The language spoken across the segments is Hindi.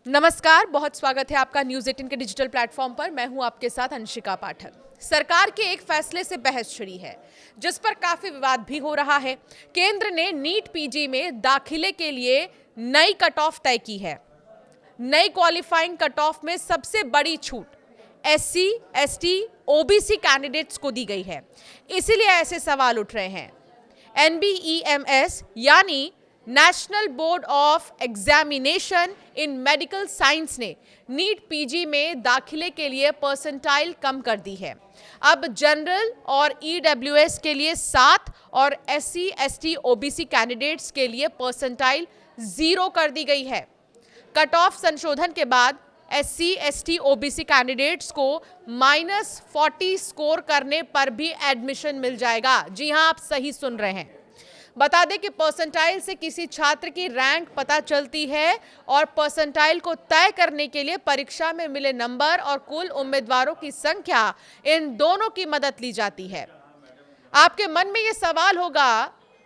नमस्कार, बहुत स्वागत है आपका न्यूज़ 18 के डिजिटल प्लेटफॉर्म पर। मैं हूं आपके साथ अंशिका पाठक। सरकार के एक फैसले से बहस छिड़ी है, जिस पर काफी विवाद भी हो रहा है। केंद्र ने नीट पीजी में दाखिले के लिए नई कट ऑफ तय की है। नई क्वालिफाइंग कट ऑफ में सबसे बड़ी छूट एससी, एसटी, ओबीसी कैंडिडेट्स को दी गई है। इसीलिए ऐसे सवाल उठ रहे हैं। एनबीईएमएस यानी national board of examination in medical science ने नीट पीजी में दाखिले के लिए परसेंटाइल कम कर दी है। अब जनरल और ईडब्ल्यूएस के लिए 7 और एससी, एसटी, ओबीसी कैंडिडेट्स के लिए परसेंटाइल 0 कर दी गई है। कट ऑफ संशोधन के बाद एससी, एसटी, ओबीसी कैंडिडेट्स को -40 स्कोर करने पर भी एडमिशन मिल जाएगा। जी हां, आप सही सुन रहे हैं। बता दें कि परसेंटाइल से किसी छात्र की रैंक पता चलती है और परसेंटाइल को तय करने के लिए परीक्षा में मिले नंबर और कुल उम्मीदवारों की संख्या, इन दोनों की मदद ली जाती है। आपके मन में ये सवाल होगा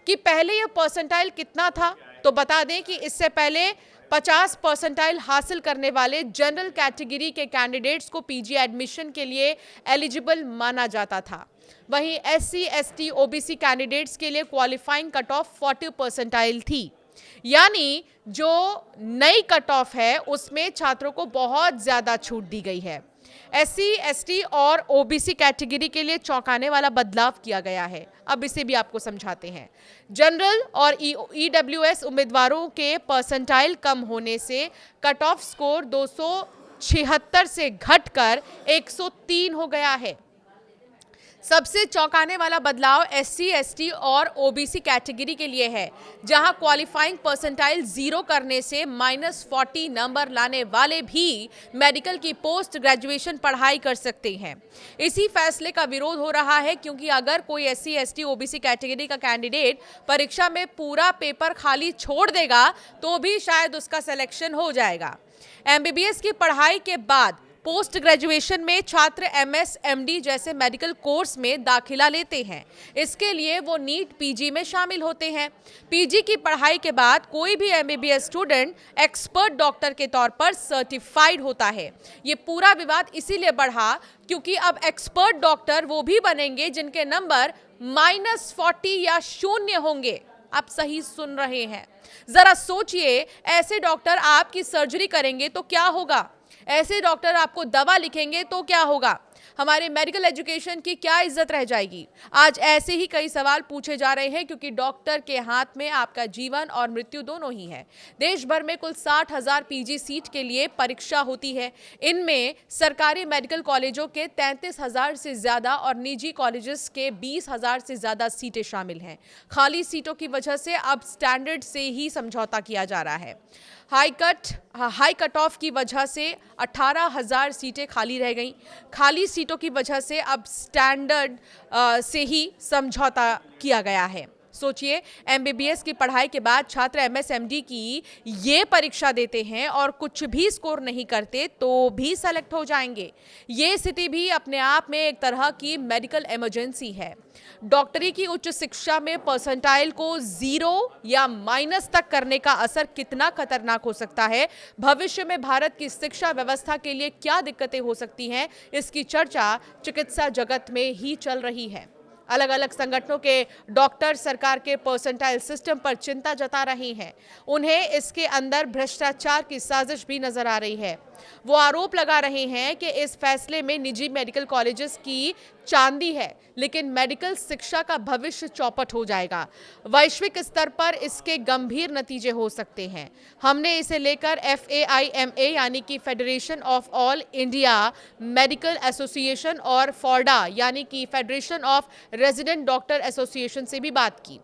कि पहले ये परसेंटाइल कितना था, तो बता दें कि इससे पहले 50 परसेंटाइल हासिल करने वाले जनरल कैटेगरी के कैंडिडेट्स को पीजी एडमिशन के लिए एलिजिबल माना जाता था। वहीं एससी, एसटी, ओबीसी कैंडिडेट्स के लिए क्वालिफाइंग कट ऑफ 40 परसेंटाइल थी। यानी जो नई कट ऑफ है उसमें छात्रों को बहुत ज्यादा छूट दी गई है। एससी, एसटी और ओबीसी कैटेगरी के लिए चौंकाने वाला बदलाव किया गया है। अब इसे भी आपको समझाते हैं। जनरल और ईडब्ल्यूएस उम्मीदवारों के परसेंटाइल कम होने से कट ऑफ स्कोर 276 से घटकर 103 हो गया है। सबसे चौंकाने वाला बदलाव एससी, एसटी और ओबीसी कैटेगरी के लिए है, जहां क्वालिफाइंग परसेंटाइल 0 करने से -40 नंबर लाने वाले भी मेडिकल की पोस्ट ग्रेजुएशन पढ़ाई कर सकते हैं। इसी फैसले का विरोध हो रहा है क्योंकि अगर कोई एससी, एसटी, ओबीसी कैटेगरी का कैंडिडेट परीक्षा में पूरा पेपर खाली छोड़ देगा तो भी शायद उसका सिलेक्शन हो जाएगा। एमबीबीएस की पढ़ाई के बाद पोस्ट ग्रेजुएशन में छात्र एमएस, एमडी जैसे मेडिकल कोर्स में दाखिला लेते हैं। इसके लिए वो नीट पीजी में शामिल होते हैं। पीजी की पढ़ाई के बाद कोई भी एमबीबीएस स्टूडेंट एक्सपर्ट डॉक्टर के तौर पर सर्टिफाइड होता है। ये पूरा विवाद इसीलिए बढ़ा क्योंकि अब एक्सपर्ट डॉक्टर वो भी बनेंगे जिनके नंबर -40 या 0 होंगे। आप सही सुन रहे हैं। जरा सोचिए, ऐसे डॉक्टर आपकी सर्जरी करेंगे तो क्या होगा? ऐसे डॉक्टर आपको दवा लिखेंगे तो क्या होगा? हमारे मेडिकल एजुकेशन की क्या इज्जत रह जाएगी? आज ऐसे ही कई सवाल पूछे जा रहे हैं क्योंकि डॉक्टर के हाथ में आपका जीवन और मृत्यु दोनों ही है। देश भर में कुल 60,000 पीजी सीट के लिए परीक्षा होती है। इनमें सरकारी मेडिकल कॉलेजों के 33,000 से ज्यादा और निजी कॉलेजेस के 20,000 से ज्यादा सीटें शामिल हैं। खाली सीटों की वजह से अब स्टैंडर्ड से ही समझौता किया जा रहा है। हाई कट ऑफ की वजह से 18,000 सीटें खाली रह गईं। खाली सीटों की वजह से अब स्टैंडर्ड से ही समझौता किया गया है। सोचिए, एमबीबीएस की पढ़ाई के बाद छात्र एमएसएमडी की ये परीक्षा देते हैं और कुछ भी स्कोर नहीं करते तो भी सेलेक्ट हो जाएंगे। ये स्थिति भी अपने आप में एक तरह की मेडिकल इमरजेंसी है। डॉक्टरी की उच्च शिक्षा में परसेंटाइल को 0 या माइनस तक करने का असर कितना खतरनाक हो सकता है, भविष्य में भारत की शिक्षा व्यवस्था के लिए क्या दिक्कतें हो सकती हैं, इसकी चर्चा चिकित्सा जगत में ही चल रही है। अलग अलग संगठनों के डॉक्टर सरकार के परसेंटाइल सिस्टम पर चिंता जता रहे हैं। उन्हें इसके अंदर भ्रष्टाचार की साजिश भी नजर आ रही है। वो आरोप लगा रहे हैं कि इस फैसले में निजी मेडिकल कॉलेजेस की चांदी है, लेकिन मेडिकल शिक्षा का भविष्य चौपट हो जाएगा। वैश्विक स्तर पर इसके गंभीर नतीजे हो सकते हैं। हमने इसे लेकर FAIMA यानी कि federation of all India medical association और फॉर्डा यानी कि federation of resident doctor association से भी बात की।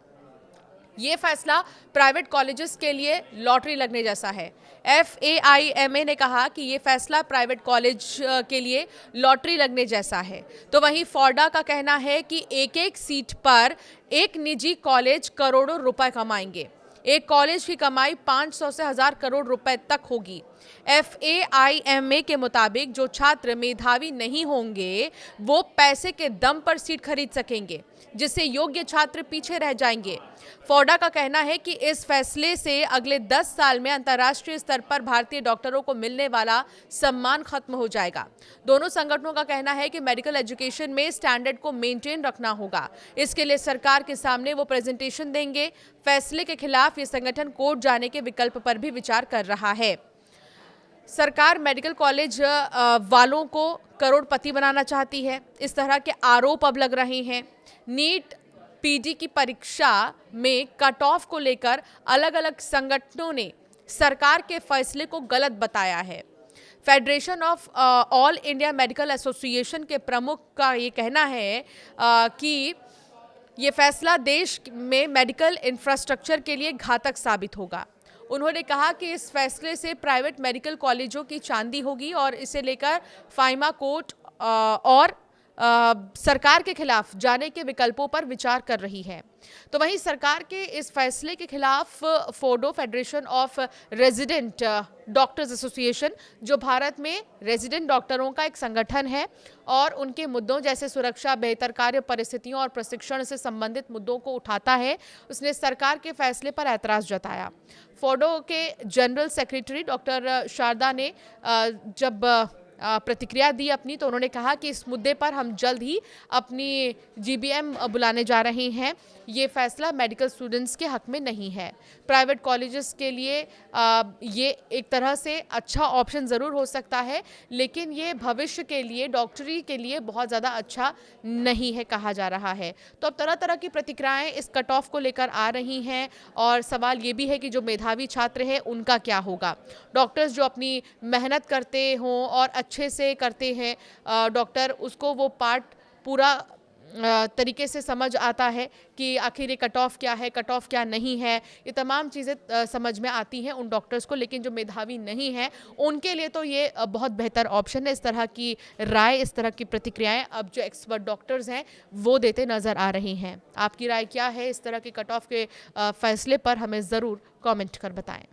ये फैसला प्राइवेट कॉलेजेस के लिए लॉटरी लगने जैसा है। FAIMA ने कहा कि ये फैसला प्राइवेट कॉलेज के लिए लॉटरी लगने जैसा है। तो वहीं फॉर्डा का कहना है कि एक एक सीट पर एक निजी कॉलेज करोड़ों रुपए कमाएंगे। एक कॉलेज की कमाई 500 से 1000 करोड़ रुपए तक होगी। FAIMA के मुताबिक जो छात्र मेधावी नहीं होंगे वो पैसे के दम पर सीट खरीद सकेंगे, जिससे योग्य छात्र पीछे रह जाएंगे। फोडा का कहना है कि इस फैसले से अगले 10 साल में अंतर्राष्ट्रीय स्तर पर भारतीय डॉक्टरों को मिलने वाला सम्मान खत्म हो जाएगा। दोनों संगठनों का कहना है कि मेडिकल एजुकेशन में स्टैंडर्ड को मेंटेन रखना होगा। इसके लिए सरकार के सामने वो प्रेजेंटेशन देंगे। फैसले के खिलाफ ये संगठन कोर्ट जाने के विकल्प पर भी विचार कर रहा है। सरकार मेडिकल कॉलेज वालों को करोड़पति बनाना चाहती है, इस तरह के आरोप अब लग रहे हैं। नीट पीजी की परीक्षा में कट ऑफ को लेकर अलग अलग संगठनों ने सरकार के फैसले को गलत बताया है। Federation of all India medical association के प्रमुख का ये कहना है कि ये फैसला देश में मेडिकल इंफ्रास्ट्रक्चर के लिए घातक साबित होगा। उन्होंने कहा कि इस फैसले से प्राइवेट मेडिकल कॉलेजों की चांदी होगी और इसे लेकर फाइमा कोर्ट और सरकार के खिलाफ जाने के विकल्पों पर विचार कर रही है। तो वहीं सरकार के इस फैसले के खिलाफ FORDA, federation of resident doctors association, जो भारत में रेजिडेंट डॉक्टरों का एक संगठन है और उनके मुद्दों जैसे सुरक्षा, बेहतर कार्य परिस्थितियों और प्रशिक्षण से संबंधित मुद्दों को उठाता है, उसने सरकार के फैसले पर ऐतराज जताया। फोडो के जनरल सेक्रेटरी डॉक्टर शारदा ने जब प्रतिक्रिया दी अपनी, तो उन्होंने कहा कि इस मुद्दे पर हम जल्द ही अपनी GBM बुलाने जा रहे हैं। ये फैसला मेडिकल स्टूडेंट्स के हक में नहीं है। प्राइवेट कॉलेजेस के लिए ये एक तरह से अच्छा ऑप्शन ज़रूर हो सकता है, लेकिन ये भविष्य के लिए, डॉक्टरी के लिए बहुत ज़्यादा अच्छा नहीं है कहा जा रहा है। तो अब तरह तरह की प्रतिक्रियाएं इस कट ऑफ को लेकर आ रही हैं और सवाल ये भी है कि जो मेधावी छात्र हैं उनका क्या होगा। डॉक्टर्स जो अपनी मेहनत करते हों और अच्छे से करते हैं डॉक्टर, उसको वो पार्ट पूरा तरीके से समझ आता है कि आखिर ये कट ऑफ क्या है, कट ऑफ क्या नहीं है, ये तमाम चीज़ें समझ में आती हैं उन डॉक्टर्स को। लेकिन जो मेधावी नहीं हैं उनके लिए तो ये बहुत बेहतर ऑप्शन है। इस तरह की राय, इस तरह की प्रतिक्रियाएं अब जो एक्सपर्ट डॉक्टर्स हैं वो देते नज़र आ रही हैं। आपकी राय क्या है इस तरह के कट ऑफ के फैसले पर? हमें ज़रूर कॉमेंट कर बताएँ।